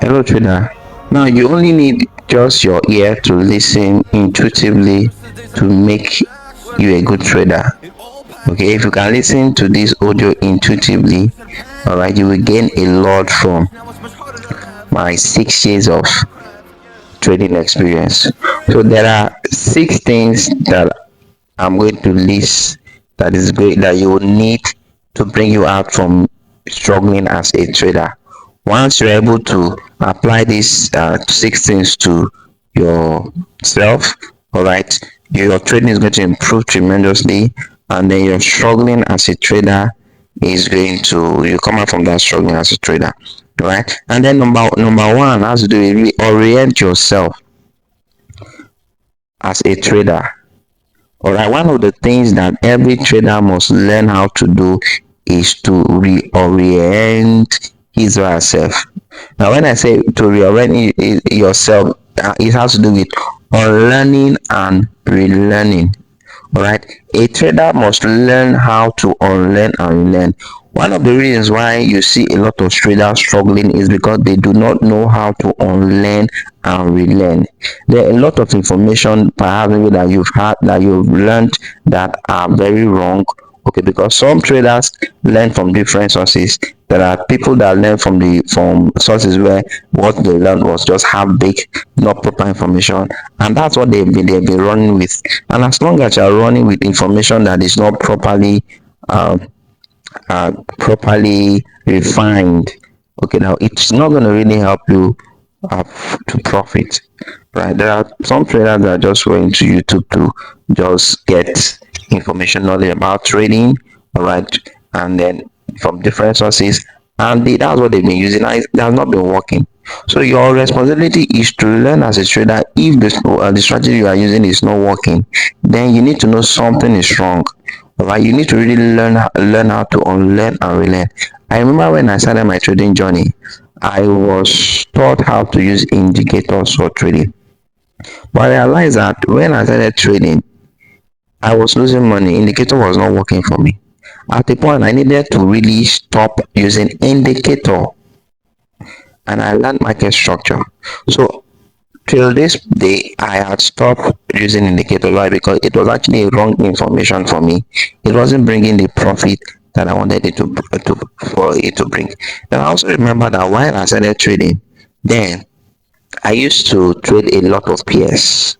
Hello, trader. Now you only need just your ear to listen intuitively to make you a good trader. Okay, if you can listen to this audio intuitively, all right, you will gain a lot from my 6 years of trading experience. So there are 6 things that I'm going to list that is great that you will need to bring you out from struggling as a trader. Once you're able to apply these 6 things to yourself, all right, your trading is going to improve tremendously, and then your struggling as a trader is going to you come out from that struggling as a trader, right? And then number one has to do with reorient yourself as a trader. All right, one of the things that every trader must learn how to do is to reorient his or herself. Now, when I say to reorient yourself, it has to do with unlearning and relearning. All right, a trader must learn how to unlearn and relearn. One of the reasons why you see a lot of traders struggling is because they do not know how to unlearn and relearn. There are a lot of information perhaps maybe that you've had that you've learned that are very wrong. Okay, because some traders learn from different sources. There are people that learn from sources where what they learned was just half baked, not proper information, and that's what they've been running with. And as long as you're running with information that is not um, properly refined, okay, now it's not going to really help you uh, to profit, right? There are some traders that are just going to YouTube to just get information knowledge about trading, all right, and then from different sources, and that's what they've been using. And it has not been working. So your responsibility is to learn as a trader. If the strategy you are using is not working, then you need to know something is wrong. Alright, you need to really learn how to unlearn and relearn. I remember when I started my trading journey, I was taught how to use indicators for trading. But I realized that when I started trading, I was losing money. Indicator was not working for me. At the point, I needed to really stop using indicator, and I learned market structure. So till this day, I had stopped using indicator. Why? Because it was actually wrong information for me. It wasn't bringing the profit that I wanted it to for it to bring. Then I also remember that while I started trading, then I used to trade a lot of pairs.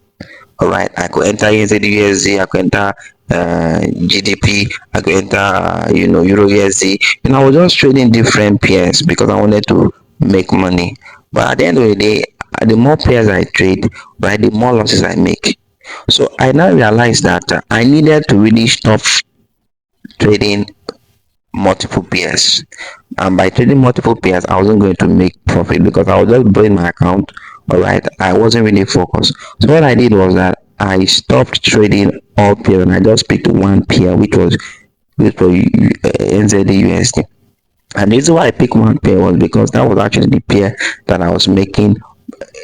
All right, I could enter USD, I could enter GDP, I could enter Euro USD. I was just trading different pairs because I wanted to make money. But at the end of the day, the more pairs I trade, right, the more losses I make. So I now realized that I needed to really stop trading multiple pairs, and by trading multiple pairs I wasn't going to make profit because I was just blowing my account. All right, I wasn't really focused. So what I did was that I stopped trading all pairs and I just picked one pair, which was NZD. And the reason why I picked one pair was because that was actually the pair that I was making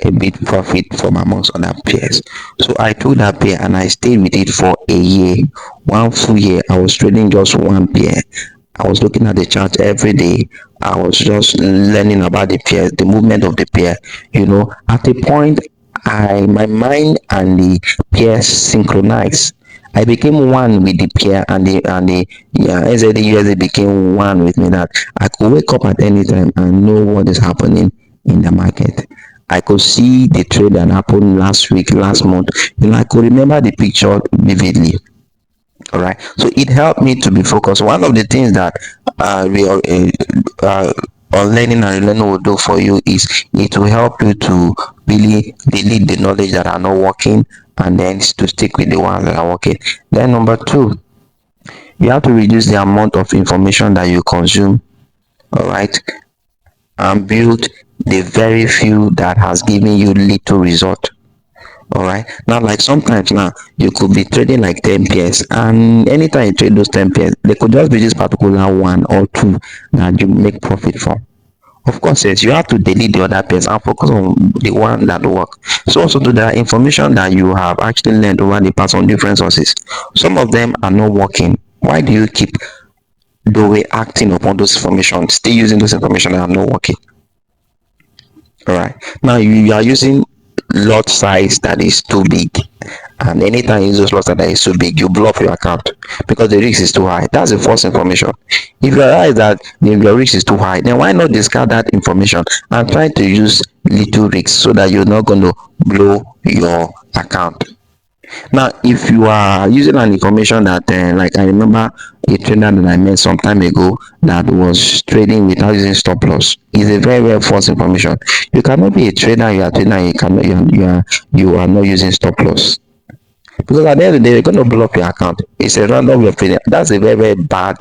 a bit profit from amongst other pairs. So I took that pair and I stayed with it for a year. One full year I was trading just one pair. I was looking at the chart every day. I was just learning about the pair, the movement of the pair. At a point, my mind and the pair synchronized. I became one with the pair, and the NZD became one with me. That I could wake up at any time and know what is happening in the market. I could see the trade that happened last week, last month. I could remember the picture vividly. All right, so it helped me to be focused. One of the things that we are on learning and learning will do for you is it will help you to really delete the knowledge that are not working, and then to stick with the ones that are working. Then number two, you have to reduce the amount of information that you consume. All right, and build the very few that has given you little result. All right, now like sometimes now you could be trading like 10 pairs, and anytime you trade those 10 pairs, there could just be this particular one or two that you make profit from. Of course, yes, you have to delete the other pairs and focus on the one that work. So also to the information that you have actually learned over the past on different sources, some of them are not working. Why do you keep the way acting upon those information, still using those information that are not working? All right. Now you are using lot size that is too big, and anytime you use those lot size that is too big, you block your account because the risk is too high. That's the false information. If you realize that your risk is too high, then why not discard that information and try to use little risk so that you're not going to blow your account. Now, if you are using an information that, like I remember a trader that I met some time ago that was trading without using stop loss, is a very very false information. You cannot be a trader. You are trading. And you are not using stop loss because at the end of the day, you're going to blow up your account. It's a random way of trading. That's a very very bad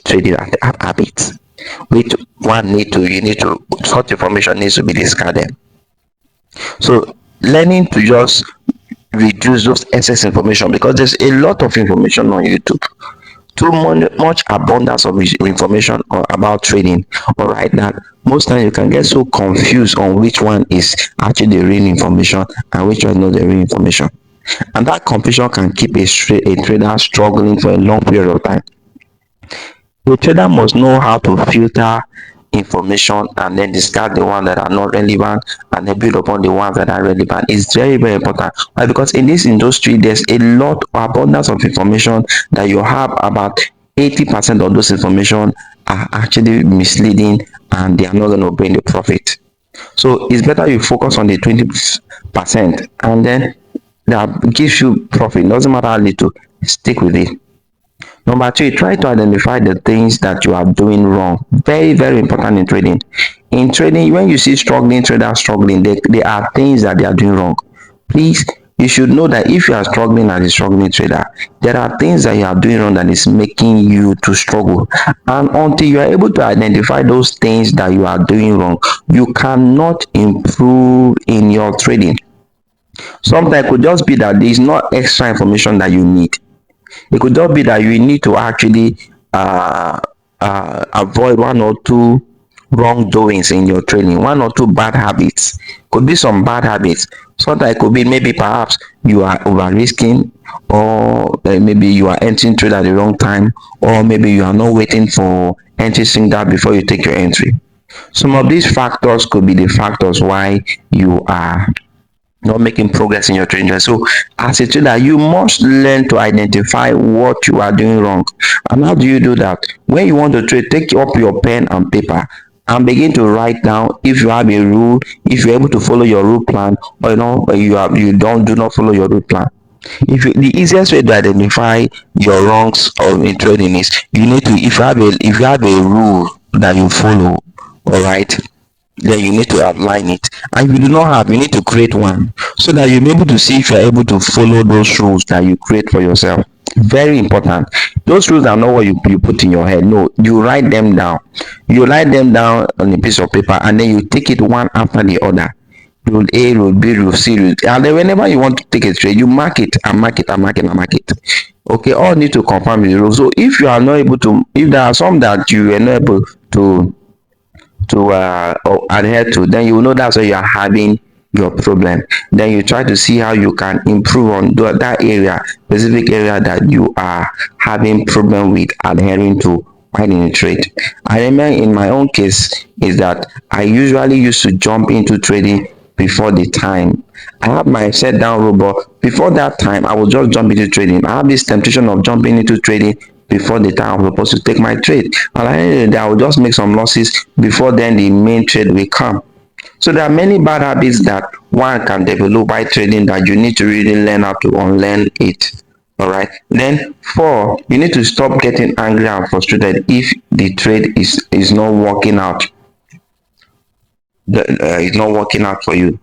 trading habit. Which one need to you need to such information needs to be discarded. So learning to just reduce those excess information because there's a lot of information on YouTube. Too much abundance of information about trading. All right, that most times you can get so confused on which one is actually the real information and which one is not the real information. And that confusion can keep a trader struggling for a long period of time. A trader must know how to filter information and then discard the ones that are not relevant and then build upon the ones that are relevant. It's very very important. Why? Because in this industry there's a lot of abundance of information that you have. About 80% of those information are actually misleading and they are not going to bring the profit. So it's better you focus on the 20% and then that gives you profit. Doesn't matter how little, stick with it. Number two, try to identify the things that you are doing wrong. Very, very important in trading. In trading, when you see struggling traders struggling, there are things that they are doing wrong. Please, you should know that if you are struggling as a struggling trader, there are things that you are doing wrong that is making you to struggle. And until you are able to identify those things that you are doing wrong, you cannot improve in your trading. Sometimes it could just be that there is not extra information that you need. It could just be that you need to actually avoid one or two wrongdoings in your training, one or two bad habits. Could be some bad habits. Sometimes it could be maybe perhaps you are over risking, or maybe you are entering trade at the wrong time, or maybe you are not waiting for entry signal before you take your entry. Some of these factors could be the factors why you are not making progress in your trading. So as a trader, you must learn to identify what you are doing wrong. And how do you do that? When you want to trade, take up your pen and paper and begin to write down if you have a rule, if you're able to follow your rule plan, or you don't do not follow your rule plan. The easiest way to identify your wrongs in trading is you need to if you have a rule that you follow, all right, then you need to outline it. And if you do not have, you need to create one so that you'll be able to see if you're able to follow those rules that you create for yourself. Very important. Those rules are not what you put in your head. No, you write them down. You write them down on a piece of paper and then you take it one after the other. Rule A, rule B, rule C, rule D. And then whenever you want to take a trade, you mark it and mark it and mark it and mark it. Okay, all need to confirm the rules. So if you are not able to, if there are some that you are not able to adhere to, then you will know that's where you are having your problem. Then you try to see how you can improve on that area, specific area that you are having problem with adhering to while in a trade. I remember in my own case is that I usually used to jump into trading before the time. I have my set down rule, but before that time, I will just jump into trading. I have this temptation of jumping into trading before the time I'm supposed to take my trade. And at the end of the day, I will just make some losses before then the main trade will come. So there are many bad habits that one can develop by trading that you need to really learn how to unlearn it. All right. Then four, you need to stop getting angry and frustrated if the trade is not working out. It's not working out for you.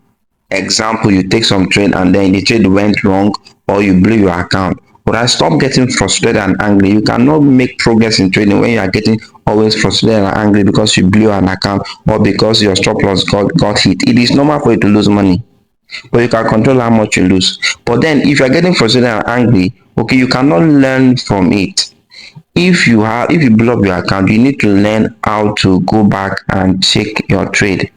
Example, you take some trade and then the trade went wrong or you blew your account. But I stop getting frustrated and angry. You cannot make progress in trading when you are getting always frustrated and angry because you blew an account or because your stop loss got hit. It is normal for you to lose money, but you can control how much you lose. But then if you are getting frustrated and angry, okay, you cannot learn from it. If you blow up your account, you need to learn how to go back and check your trade.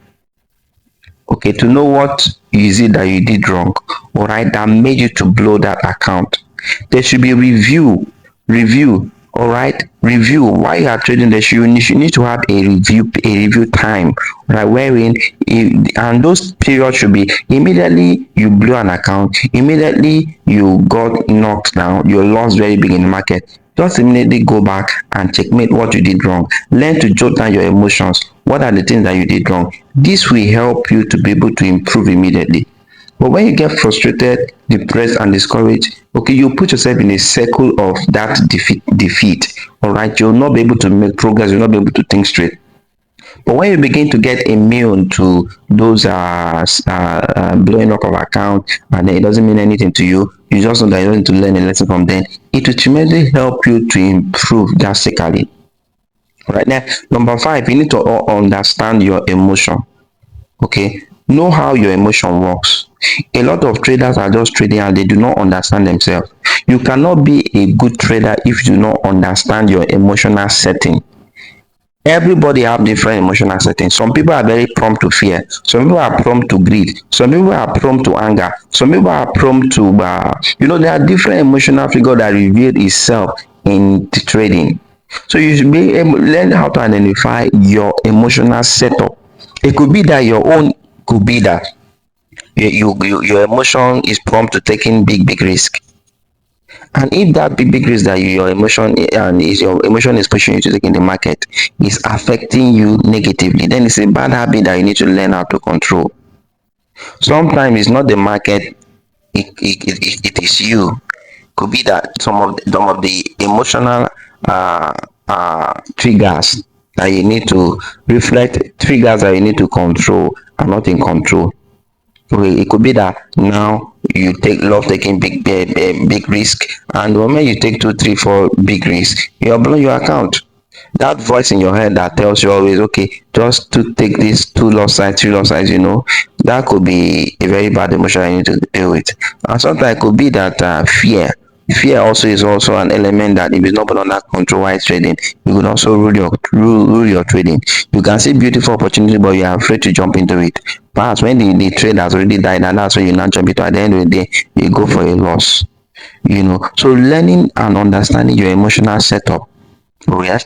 Okay, to know what is it that you did wrong, all right, that made you to blow that account. There should be review All right, review while you are trading the shoe. You need to have a review time, right? Wherein and those periods should be immediately you blew an account, immediately you got knocked down, you lost very big in the market. Just immediately go back and checkmate what you did wrong. Learn to jot down your emotions. What are the things that you did wrong? This will help you to be able to improve immediately. But when you get frustrated, depressed, and discouraged, okay, you put yourself in a circle of that defeat. All right, you'll not be able to make progress. You'll not be able to think straight. But when you begin to get immune to those blowing up of account, and then it doesn't mean anything to you, you just know that you need to learn a lesson from them. It will tremendously help you to improve drastically. Right now, number five, you need to understand your emotion. Okay, know how your emotion works. A lot of traders are just trading and they do not understand themselves. You cannot be a good trader if you do not understand your emotional setting. Everybody have different emotional settings. Some people are very prone to fear, some people are prone to greed, some people are prone to anger, some people are prone to there are different emotional figure that reveal itself in the trading. So you should be able learn how to identify your emotional setup. It could be that your own could be that your emotion is prompt to taking big risk. And if that big risk that your emotion and is your emotion is pushing you to take in the market is affecting you negatively, then it's a bad habit that you need to learn how to control. Sometimes it's not the market, it is you. Could be that some of the emotional uh, triggers that you need to reflect, triggers that you need to control are not in control. Okay, it could be that now you love taking big risk, and the moment you take two, three, four big risks, you're blowing your account. That voice in your head that tells you always, okay, just to take this two loss sides, three loss sides, that could be a very bad emotion I need to deal with. And sometimes it could be that fear. Fear also is also an element that if it's not put under control while trading, you could also rule your trading. You can see beautiful opportunity, but you are afraid to jump into it. Perhaps when the trade has already died, and that's when you now jump into it, at the end of the day, you go for a loss. So learning and understanding your emotional setup, yes,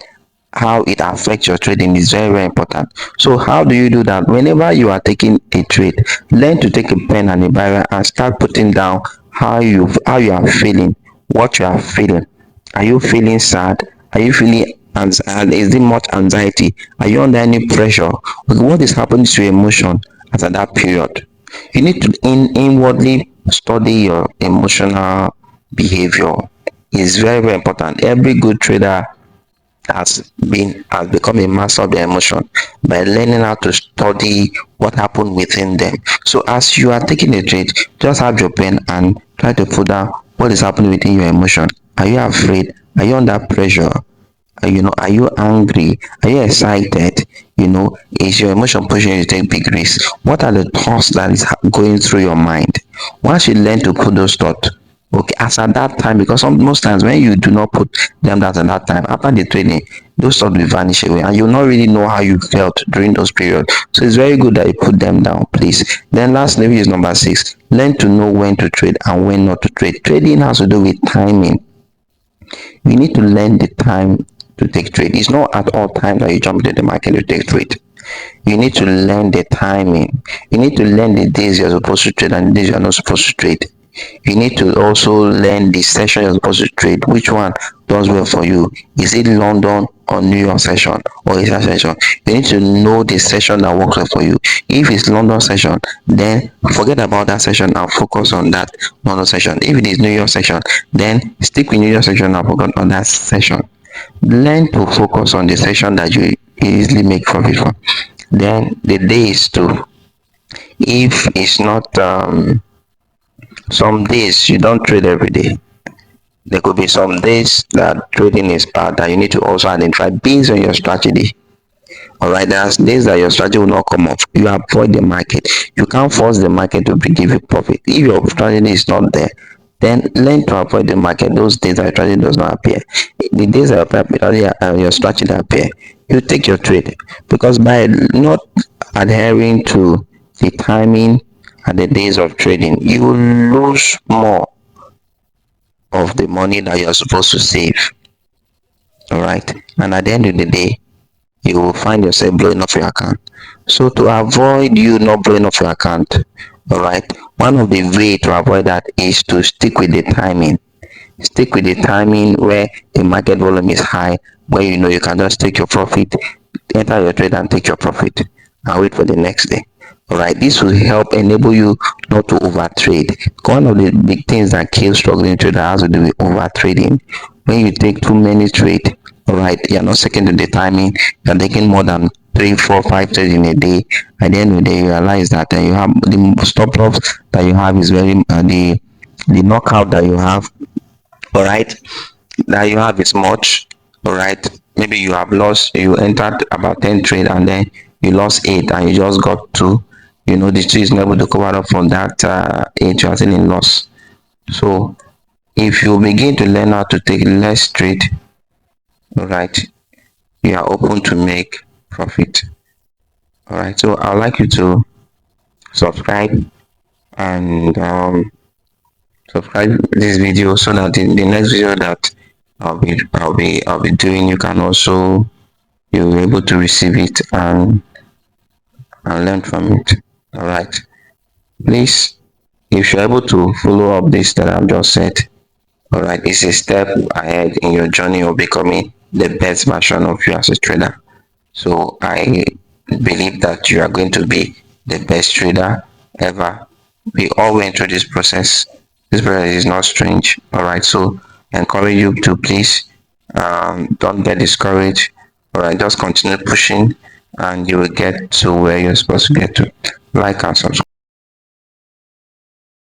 how it affects your trading is very very important. So how do you do that? Whenever you are taking a trade, learn to take a pen and a biro and start putting down how you are feeling, what you are feeling. Are you feeling sad? Are you feeling and is there much anxiety? Are you under any pressure? Okay, what is happening to your emotion at that period? You need to inwardly study your emotional behavior. It's very very important. Every good trader has become a master of their emotion by learning how to study what happened within them. So as you are taking a trade, just have your pen and try to put down what is happening within your emotion. Are you afraid? Are you under pressure? Are you angry? Are you excited? Is your emotion pushing you to take big risks? What are the thoughts that is going through your mind? Once you learn to put those thoughts, okay, as at that time, because most times when you do not put them that at that time, after the training, those thoughts will vanish away, and you'll not really know how you felt during those periods. So it's very good that you put them down, please. Then lastly, which is number 6, learn to know when to trade and when not to trade. Trading has to do with timing. You need to learn the time to take trade. It's not at all times that you jump into the market to take trade. You need to learn the timing. You need to learn the days you're supposed to trade and the days you're not supposed to trade. You need to also learn the session you're supposed to trade. Which one does well for you? Is it London or New York session or Asia session? You need to know the session that works well for you. If it's London session, then forget about that session and focus on that London session. If it is New York session, then stick with New York session and focus on that session. Learn to focus on the session that you easily make profit from. Then the days too. If it's not some days you don't trade every day, there could be some days that trading is bad that you need to also identify based on your strategy. All right, there's days that your strategy will not come off. You avoid the market. You can't force the market to give you profit. If your strategy is not there, then learn to avoid the market those days that your strategy does not appear. The days that your strategy appear, you take your trade, because by not adhering to the timing and the days of trading, you will lose more of the money that you're supposed to save. All right, and at the end of the day, you will find yourself blowing off your account. So to avoid you not blowing off your account, all right, one of the way to avoid that is to stick with the timing. Stick with the timing where the market volume is high, where you know you can just take your profit, enter your trade and take your profit and wait for the next day. All right, this will help enable you not to over trade. One of the big things that kills struggling trader has to do with over trading. When you take too many trade, all right, you're not sticking to the timing, you're taking more than 3 4 5 trades in a day. At the end of the day, you realize that you have the stop loss that you have is very the knockout that you have, all right, that you have is much. All right, maybe you have lost, you entered about 10 trade and then you lost 8 and you just got 2. You know the tree is not able to cover up from that 8 you are still in loss. So if you begin to learn how to take less trade, all right, you are open to make profit. All right, so I'd like you to subscribe and subscribe this video so that the next video that I'll be doing, you can also, you'll be able to receive it and learn from it. All right, please, if you're able to follow up this that I've just said, all right, it's a step ahead in your journey of becoming the best version of you as a trader. So I believe that you are going to be the best trader ever. We all went through this process. This process is not strange. All right, so I encourage you to please don't get discouraged. All right, just continue pushing, and you will get to where you're supposed to get to. Like and subscribe.